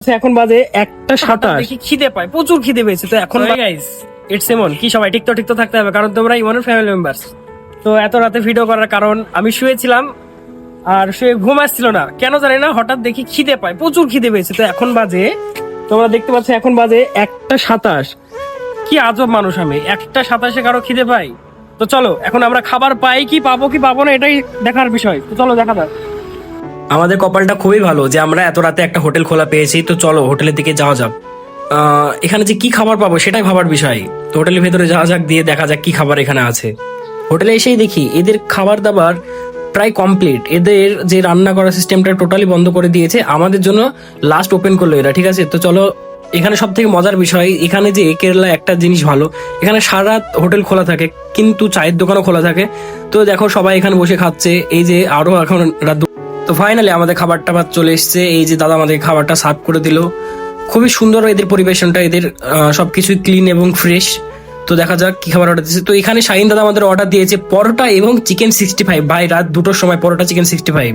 এখন বাজে 1:27 দেখি খিদে পায়, প্রচুর খিদে পেয়েছে। তো এখন গাইস ইটস এমন কি সবাই ঠিক তো থাকতে হবে, কারণ তোমরা ইমনের ফ্যামিলি মেম্বার্স। তো এত রাতে ভিডিও করার কারণ আমি শুয়েছিলাম আর শুয়ে ঘুম আসছিল না, কেন জানি না, হঠাৎ দেখি খিদে পায়, প্রচুর খিদে পেয়েছে। তো এখন বাজে, তোমরা দেখতে পাচ্ছ এখন বাজে 1:27। কি আজব মানুষ আমি, 1:27 কারো খিদে পাই? তো চলো এখন আমরা খাবার পাই কি পাবো না এটাই দেখার বিষয়। তো চলো দেখা যাক। আমাদের কপালটা খুবই ভালো যে আমরা এত রাতে একটা হোটেল খোলা পেয়েছি। তো চলো হোটেলের দিকে যাওয়া যাক। এখানে যে কি খাবার পাবো সেটাই ভাবার বিষয়। তো হোটেলের ভেতরে যাওয়া যাক, দিয়ে দেখা যাক কি খাবার এখানে আছে। হোটেলে এসেই দেখি এদের খাবার দাবার প্রায় কমপ্লিট। এদের যে রান্না করার সিস্টেমটা টোটালি বন্ধ করে দিয়েছে, আমাদের জন্য লাস্ট ওপেন করলো এরা, ঠিক আছে। তো চলো, এখানে সব থেকে মজার বিষয় এখানে যে কেরালা একটা জিনিস ভালো, এখানে সারা রাত হোটেল খোলা থাকে কিন্তু চায়ের দোকানও খোলা থাকে। তো দেখো সবাই এখানে বসে খাচ্ছে, এই যে আরো এখন রাত। তো ফাইনালি আমাদের খাবার টাবার চলে এসছে। এই যে দাদা আমাদের খাবারটা সার্ভ করে দিল, খুবই সুন্দর এদের পরিবেশনটা, এদের সবকিছু ক্লিন এবং ফ্রেশ। তো দেখা যাক কি খাবার অর্ডার দিয়েছে। তো এখানে শাহিন দাদা আমাদের অর্ডার দিয়েছে পরোটা এবং চিকেন 65। ভাই রাত 2টোর সময় পরোটা চিকেন 65,